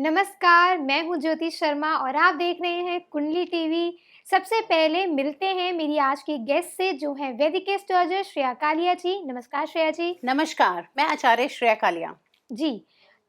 नमस्कार, मैं हूँ ज्योति शर्मा और आप देख रहे हैं कुंडली टीवी। सबसे पहले मिलते हैं मेरी आज की गेस्ट से जो है वैदिक एस्ट्रोलॉजर श्रेया कालिया जी। नमस्कार श्रेया जी। नमस्कार, मैं आचार्य श्रेया कालिया। जी,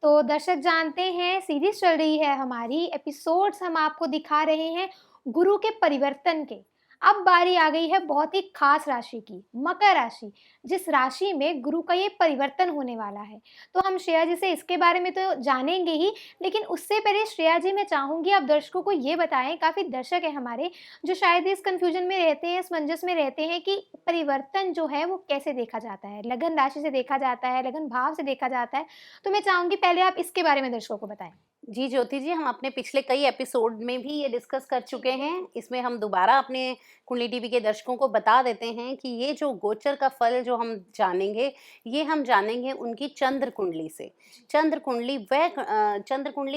तो दर्शक जानते हैं सीरीज़ चल रही है हमारी, एपिसोड्स हम आपको दिखा रहे हैं गुरु के परिवर्तन के। अब बारी आ गई है बहुत ही ख़ास राशि की, मकर राशि, जिस राशि में गुरु का ये परिवर्तन होने वाला है। तो हम श्रेया जी से इसके बारे में तो जानेंगे ही, लेकिन उससे पहले श्रेया जी मैं चाहूँगी आप दर्शकों को ये बताएँ, काफ़ी दर्शक हैं हमारे, जो शायद इस कन्फ्यूज़न में रहते हैं, असमंजस में रहते हैं कि परिवर्तन जो है वो कैसे देखा जाता है? लगन राशि से देखा जाता है, लगन भाव से देखा जाता है? तो मैं चाहूँगी पहले आप इसके बारे में दर्शकों को बताएँ। जी, ज्योति जी, हम अपने पिछले कई एपिसोड में भी ये डिस्कस कर चुके हैं। इसमें हम दोबारा अपने कुंडली टीवी के दर्शकों को बता देते हैं कि ये जो गोचर का फल जो हम जानेंगे, ये हम जानेंगे उनकी चंद्र कुंडली से। चंद्र कुंडली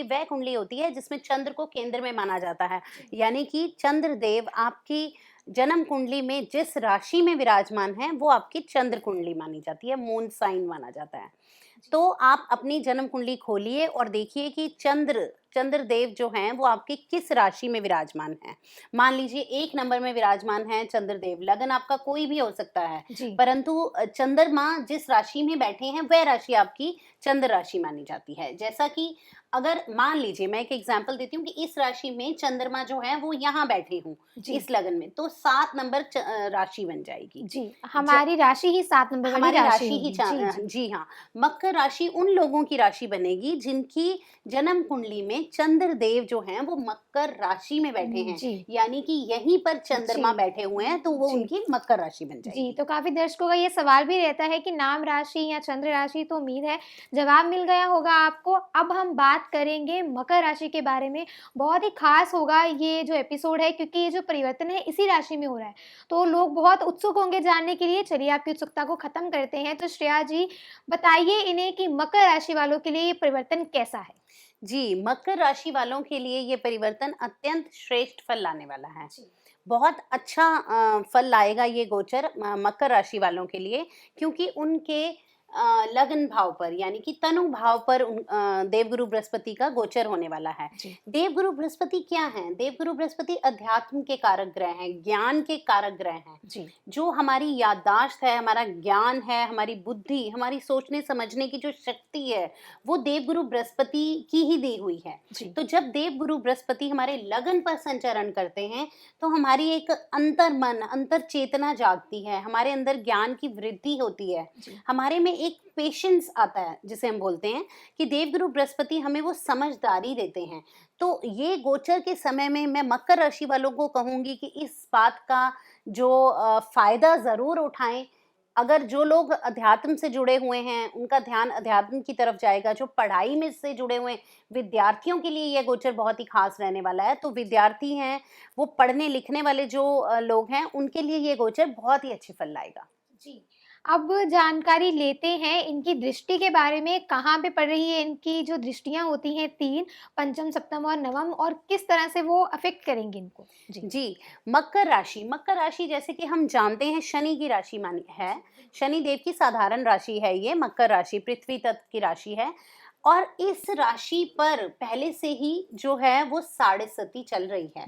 वह कुंडली होती है जिसमें चंद्र को केंद्र में माना जाता है। यानी कि चंद्र देव आपकी जन्म कुंडली में जिस राशि में विराजमान है, वो आपकी चंद्र कुंडली मानी जाती है, मून साइन माना जाता है। तो आप अपनी जन्म कुंडली खोलिए और देखिए कि चंद्र देव जो हैं वो आपकी किस राशि में विराजमान हैं। मान लीजिए 1 नंबर में विराजमान है चंद्र देव, लगन आपका कोई भी हो सकता है, परंतु चंद्रमा जिस राशि में बैठे हैं वह राशि आपकी चंद्र राशि मानी जाती है। जैसा कि अगर मान लीजिए मैं एक एग्जांपल देती हूँ कि इस राशि में चंद्रमा जो है वो यहाँ बैठे हूँ इस लगन में, तो 7 नंबर राशि बन जाएगी। जी, हमारी राशि ही 7 नंबर वाली हमारी राशि राशि ही होगी। जी हाँ, मकर राशि उन लोगों की राशि बनेगी जिनकी जन्म कुंडली में चंद्र देव जो हैं वो मकर राशि में बैठे हैं, यानी कि यहीं पर चंद्रमा बैठे हुए हैं, तो वो उनकी मकर राशि बन जाएगी। जी, तो काफ़ी दर्शकों का ये सवाल भी रहता है कि नाम राशि या चंद्र राशि, तो उम्मीद है जवाब मिल गया होगा आपको। अब हम बात करेंगे मकर राशि के बारे में। बहुत ही ख़ास होगा ये जो एपिसोड है, क्योंकि ये जो परिवर्तन है इसी राशि में हो रहा है। तो लोग बहुत उत्सुक होंगे जानने के लिए। चलिए आपकी उत्सुकता को ख़त्म करते हैं। तो श्रेया जी बताइए इन्हें कि मकर राशि वालों के लिए ये परिवर्तन कैसा है? जी, मकर राशि वालों के लिए ये परिवर्तन अत्यंत श्रेष्ठ फल लाने वाला है। बहुत अच्छा फल लाएगा ये गोचर मकर राशि वालों के लिए, क्योंकि उनके लग्न भाव पर यानी कि तनु भाव पर देवगुरु बृहस्पति का गोचर होने वाला है। देवगुरु बृहस्पति क्या हैं? देवगुरु बृहस्पति अध्यात्म के कारक ग्रह हैं, ज्ञान के कारक ग्रह हैं। जो हमारी याददाश्त है, हमारा ज्ञान है, हमारी बुद्धि, हमारी सोचने समझने की जो शक्ति है, वो देवगुरु बृहस्पति की ही दी हुई है। तो जब देवगुरु बृहस्पति हमारे लगन पर संचरण करते हैं, तो हमारी एक अंतर मन, अंतर चेतना जागती है, हमारे अंदर ज्ञान की वृद्धि होती है, हमारे में एक पेशेंस आता है, जिसे हम बोलते हैं कि देवगुरु बृहस्पति हमें वो समझदारी देते हैं। तो ये गोचर के समय में मैं मकर राशि वालों को कहूंगी कि इस बात का जो फायदा जरूर उठाएं। अगर जो लोग अध्यात्म से जुड़े हुए हैं उनका ध्यान अध्यात्म की तरफ जाएगा, जो पढ़ाई में से जुड़े हुए विद्यार्थियों के लिए यह गोचर बहुत ही खास रहने वाला है। तो विद्यार्थी हैं, वो पढ़ने लिखने वाले जो लोग हैं, उनके लिए ये गोचर बहुत ही अच्छे फल लाएगा। जी, अब जानकारी लेते हैं इनकी दृष्टि के बारे में। कहाँ पे पड़ रही है इनकी जो दृष्टियाँ होती हैं 3, पंचम, सप्तम और नवम, और किस तरह से वो अफेक्ट करेंगी इनको? जी, मकर राशि जैसे कि हम जानते हैं शनि की राशि मानी है, शनि देव की साधारण राशि है ये मकर राशि, पृथ्वी तत्व की राशि है। और इस राशि पर पहले से ही जो है वो साढ़े सती चल रही है।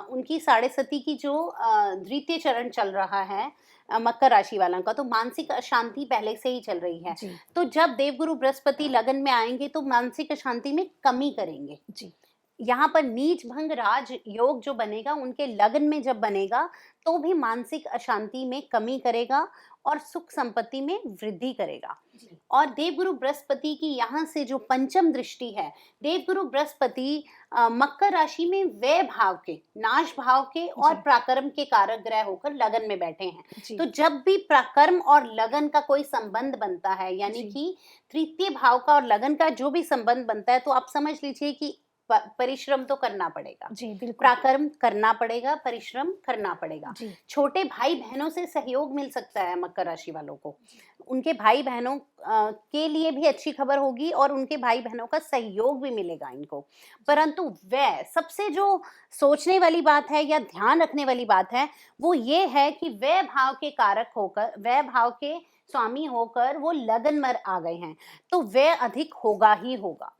उनकी साढ़े सती की जो द्वितीय चरण चल रहा है मकर राशि वालों का, तो मानसिक अशांति पहले से ही चल रही है। तो जब देवगुरु बृहस्पति लगन में आएंगे तो मानसिक अशांति में कमी करेंगे। यहाँ पर नीच भंग राज योग जो बनेगा उनके लगन में जब बनेगा, तो भी मानसिक अशांति में कमी करेगा और सुख संपत्ति में वृद्धि करेगा। और देवगुरु बृहस्पति की यहाँ से जो पंचम दृष्टि है, देवगुरु बृहस्पति मकर राशि में व्यय भाव के, नाश भाव के और पराक्रम के कारक ग्रह होकर लगन में बैठे हैं। तो जब भी पराक्रम और लगन का कोई संबंध बनता है, यानी कि तृतीय भाव का और लगन का जो भी संबंध बनता है, तो आप समझ लीजिए कि परिश्रम तो करना पड़ेगा, पराक्रम करना पड़ेगा, परिश्रम करना पड़ेगा। छोटे भाई बहनों से सहयोग मिल सकता है मकर राशि वालों को, उनके भाई बहनों के लिए भी अच्छी खबर होगी और उनके भाई बहनों का सहयोग भी मिलेगा इनको। परंतु वह सबसे जो सोचने वाली बात है या ध्यान रखने वाली बात है, वो ये है कि वह भाव के कारक होकर, वह भाव के स्वामी होकर वो लगन में आ गए हैं, तो वह अधिक होगा ही होगा।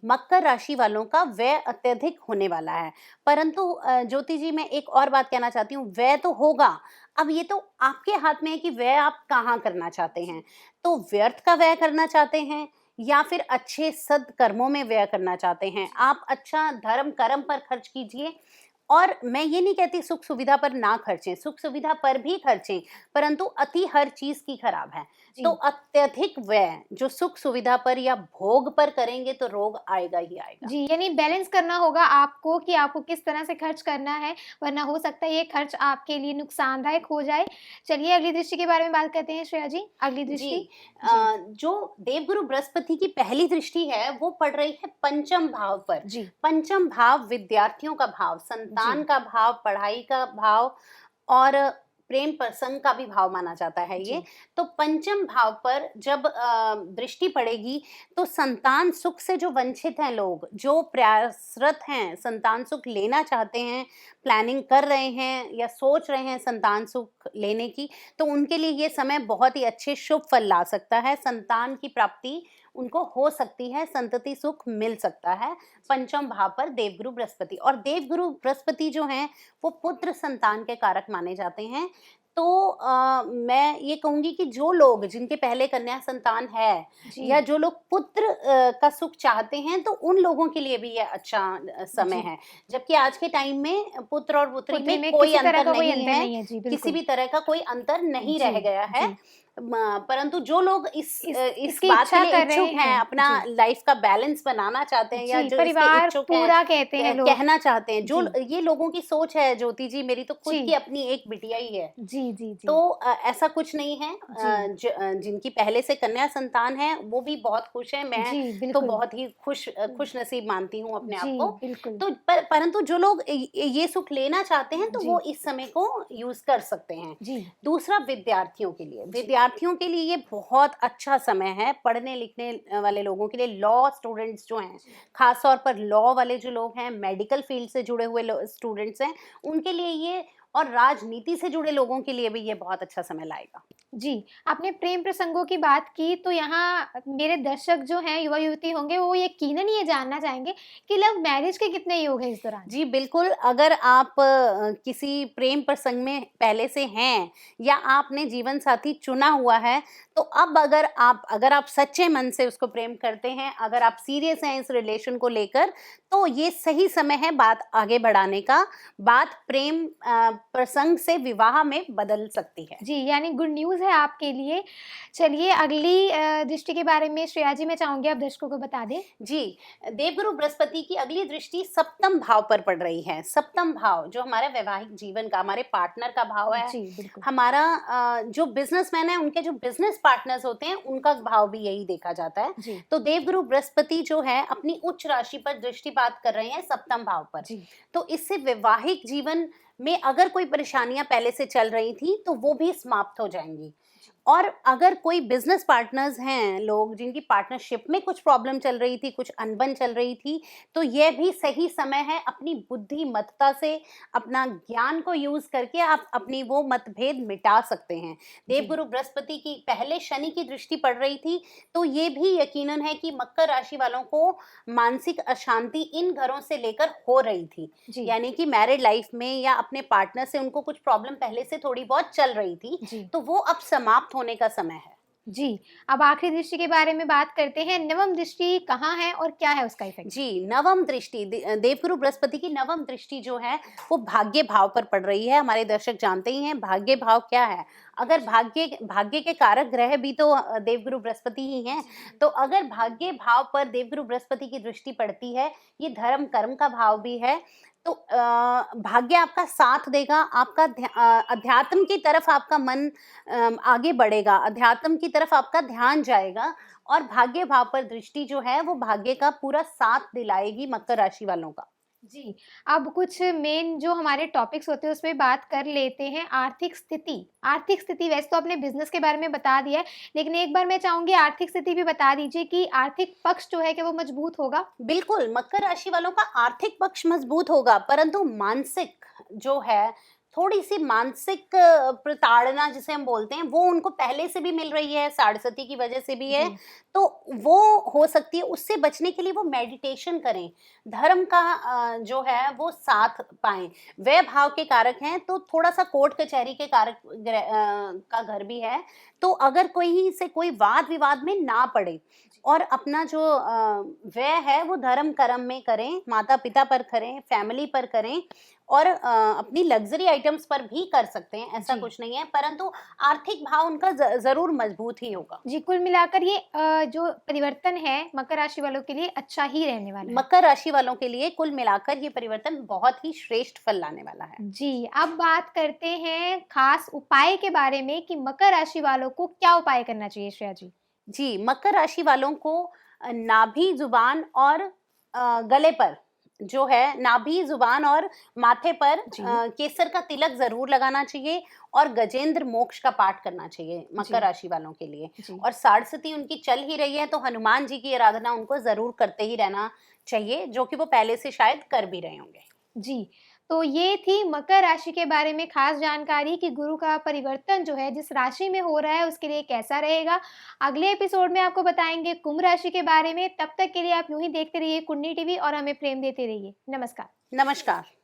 मकर राशि वालों का व्यय अत्यधिक होने वाला है। परंतु ज्योति जी, मैं एक और बात कहना चाहती हूँ, व्यय तो होगा, अब ये तो आपके हाथ में है कि व्यय आप कहाँ करना चाहते हैं। तो व्यर्थ का व्यय करना चाहते हैं या फिर अच्छे सद्कर्मों में व्यय करना चाहते हैं, आप अच्छा धर्म कर्म पर खर्च कीजिए। और मैं ये नहीं कहती सुख सुविधा पर ना खर्चें, सुख सुविधा पर भी खर्चें, परंतु अति हर चीज की खराब है। तो जी। अत्यधिक व्यय जो सुख सुविधा पर या भोग पर करेंगे तो रोग आएगा ही आएगा। जी, यानी बैलेंस करना होगा आपको कि आपको किस तरह से खर्च करना है, वरना हो सकता है ये खर्च आपके लिए नुकसानदायक हो जाए। चलिए अगली दृष्टि के बारे में बात करते हैं श्रेया जी, अगली जी, दृष्टि? जी, जो देवगुरु बृहस्पति की पहली दृष्टि है वो पड़ रही है पंचम भाव पर। जी, पंचम भाव विद्यार्थियों का भाव, संतान जी, का भाव, पढ़ाई का भाव और प्रेम प्रसंग का भी भाव माना जाता है ये। जी, तो पंचम भाव पर जब दृष्टि पड़ेगी तो संतान सुख से जो वंचित हैं लोग, जो प्रयासरत हैं, संतान सुख लेना चाहते हैं, प्लानिंग कर रहे हैं या सोच रहे हैं संतान सुख लेने की, तो उनके लिए ये समय बहुत ही अच्छे शुभ फल ला सकता है। संतान की प्राप्ति उनको हो सकती है, संतति सुख मिल सकता है। पंचम भाव पर देवगुरु बृहस्पति, और देवगुरु बृहस्पति जो हैं वो पुत्र संतान के कारक माने जाते हैं। तो मैं ये कहूँगी कि जो लोग जिनके पहले कन्या संतान है जी, या जो लोग पुत्र का सुख चाहते हैं, तो उन लोगों के लिए भी ये अच्छा समय जी। है। जबकि आज के टाइम में पुत्र और पुत्री पुत्री में में कोई किसी तरह अंतर का कोई नहीं अंतर है, नहीं है। जी, किसी बिल्कुल। भी तरह का कोई अंतर नहीं जी, रह गया है। जी। परंतु जो लोग इस इसकी बात के इच्छा लिए कर इच्छुक रहे हैं, हैं। अपना जी, लाइफ का बैलेंस बनाना चाहते हैं या जी, जो इसके परिवार इच्छुक हैं, पूरा कहते हैं लोग। कहना चाहते हैं, जो जी, ये लोगों की सोच है ज्योति जी, मेरी तो खुद की जी, अपनी एक बिटिया ही है। जी, जी, तो जी, ऐसा कुछ नहीं है, जी, जिनकी पहले से कन्या संतान है वो भी बहुत खुश हैं। मैं जी, तो बिल्कुल। बहुत ही खुश नसीब मानती हूँ अपने जी, आप को। बिल्कुल। तो परंतु जो लोग ये सुख लेना चाहते हैं तो वो जी, इस समय को यूज कर सकते हैं। जी, दूसरा विद्यार्थियों के लिए, जी, विद्यार्थियों के लिए ये बहुत अच्छा समय है पढ़ने लिखने वाले लोगों के लिए। लॉ स्टूडेंट्स जो हैं, खास तौर पर लॉ वाले जो लोग हैं, मेडिकल फील्ड से जुड़े हुए स्टूडेंट्स हैं, उनके लिए ये, और राजनीति से जुड़े लोगों के लिए भी ये बहुत अच्छा समय लाएगा। जी, आपने प्रेम प्रसंगों की बात की तो यहाँ मेरे दर्शक जो हैं युवा-युवती होंगे वो यकीनन ये जानना चाहेंगे कि लव मैरिज के कितने योग हैं इस दौरान? जी, बिल्कुल, अगर आप किसी प्रेम प्रसंग में पहले से हैं या आपने जीवन साथी चुना हुआ है, तो अब अगर आप सच्चे मन से उसको प्रेम करते हैं, अगर आप सीरियस हैं इस रिलेशन को लेकर, तो ये सही समय है बात आगे बढ़ाने का। बात प्रेम प्रसंग से विवाह में बदल सकती है। जी, यानी गुड न्यूज़ है आपके लिए। चलिए अगली दृष्टि के बारे में श्रेया जी मैं चाहूँगी आप दर्शकों को बता दें। जी, देवगुरु बृहस्पति की अगली दृष्टि सप्तम भाव पर पड़ रही है। सप्तम भाव जो हमारे वैवाहिक जीवन का, हमारे पार्टनर का भाव है। जी, बिल्कुल। हमारा जो बिज़नेसमैन है उनके जो बिज़नेस पार्टनर्स होते हैं उनका भाव भी यही देखा जाता है। जी, तो देवगुरु बृहस्पति जो है अपनी उच्च राशि पर दृष्टिपात कर रहे हैं सप्तम भाव पर। जी, तो इससे वैवाहिक जीवन में अगर कोई परेशानियाँ पहले से चल रही थी तो वो भी समाप्त हो जाएँगी। और अगर कोई बिजनेस पार्टनर्स हैं लोग जिनकी पार्टनरशिप में कुछ प्रॉब्लम चल रही थी, कुछ अनबन चल रही थी, तो यह भी सही समय है अपनी बुद्धिमत्ता से, अपना ज्ञान को यूज करके आप अपनी वो मतभेद मिटा सकते हैं। जी, देवगुरु बृहस्पति की पहले शनि की दृष्टि पड़ रही थी, तो ये भी यकीनन है कि मकर राशि वालों को मानसिक अशांति इन घरों से लेकर हो रही थी। जी, यानी कि मैरिड लाइफ में या अपने पार्टनर से उनको कुछ प्रॉब्लम पहले से थोड़ी बहुत चल रही थी, जी, तो वो अब समाप्त होने का समय है। जी। अब आखिरी दृष्टि के बारे में बात करते हैं। नवम दृष्टि कहाँ है और क्या है उसका इफ़ेक्ट? जी, नवम दृष्टि देवगुरु बृहस्पति की नवम दृष्टि जो है वो भाग्य भाव पर पड़ रही है। हमारे दर्शक जानते ही हैं भाग्य भाव क्या है। अगर भाग्य के कारक ग्रह भी तो देवगुरु बृहस्पति ही हैं। तो अगर भाग्य भाव पर देवगुरु बृहस्पति की दृष्टि पड़ती है, ये धर्म कर्म का भाव भी है। तो भाग्य आपका साथ देगा, आपका अध्यात्म की तरफ आपका मन आगे बढ़ेगा, अध्यात्म की तरफ आपका ध्यान जाएगा, और भाग्य भाव पर दृष्टि जो है वो भाग्य का पूरा साथ दिलाएगी मकर राशि वालों का। जी, अब कुछ मेन जो हमारे टॉपिक्स होते हैं उसपे बात कर लेते हैं। आर्थिक स्थिति। आर्थिक स्थिति वैसे तो आपने बिज़नेस के बारे में बता दिया है, लेकिन एक बार मैं चाहूँगी आर्थिक स्थिति भी बता दीजिए कि आर्थिक पक्ष जो है क्या वो मजबूत होगा? बिल्कुल, मकर राशि वालों का आर्थिक पक्ष मजबूत होगा, परंतु मानसिक जो है थोड़ी सी मानसिक प्रताड़ना जिसे हम बोलते हैं वो उनको पहले से भी मिल रही है, साढ़सती की वजह से भी है, जी। तो वो हो सकती है। उससे बचने के लिए वो मेडिटेशन करें, धर्म का जो है वो साथ पाएं। वह भाव के कारक हैं तो थोड़ा सा कोर्ट कचहरी के कारक का घर भी है, तो अगर कोई से कोई वाद विवाद में ना पड़े और अपना जो व्यय है वो धर्म कर्म में करें, माता पिता पर करें, फैमिली पर करें, और अपनी लग्ज़री आइटम्स पर भी कर सकते हैं, ऐसा जी। कुछ नहीं है, परंतु आर्थिक भाव उनका ज़रूर मजबूत ही होगा। जी, कुल मिलाकर ये जो परिवर्तन है मकर राशि वालों के लिए अच्छा ही रहने वाला है। मकर राशि वालों के लिए कुल मिलाकर ये परिवर्तन बहुत ही श्रेष्ठ फल लाने वाला है। जी, अब बात करते हैं खास उपाय के बारे में कि मकर राशि वालों को क्या उपाय करना चाहिए श्रेया जी? जी, मकर राशि वालों को नाभि, ज़ुबान और गले पर जो है, नाभि, ज़ुबान और माथे पर जी। केसर का तिलक ज़रूर लगाना चाहिए और गजेंद्र मोक्ष का पाठ करना चाहिए जी। मकर राशि वालों के लिए। जी। और साढ़सती उनकी चल ही रही है तो हनुमान जी की आराधना उनको ज़रूर करते ही रहना चाहिए, जो कि वो पहले से शायद कर भी रहे होंगे। जी, तो ये थी मकर राशि के बारे में खास जानकारी कि गुरु का परिवर्तन जो है जिस राशि में हो रहा है उसके लिए कैसा रहेगा। अगले एपिसोड में आपको बताएँगे कुंभ राशि के बारे में, तब तक के लिए आप यूँ ही देखते रहिए कुंडली टीवी और हमें प्रेम देते रहिए। नमस्कार। नमस्कार।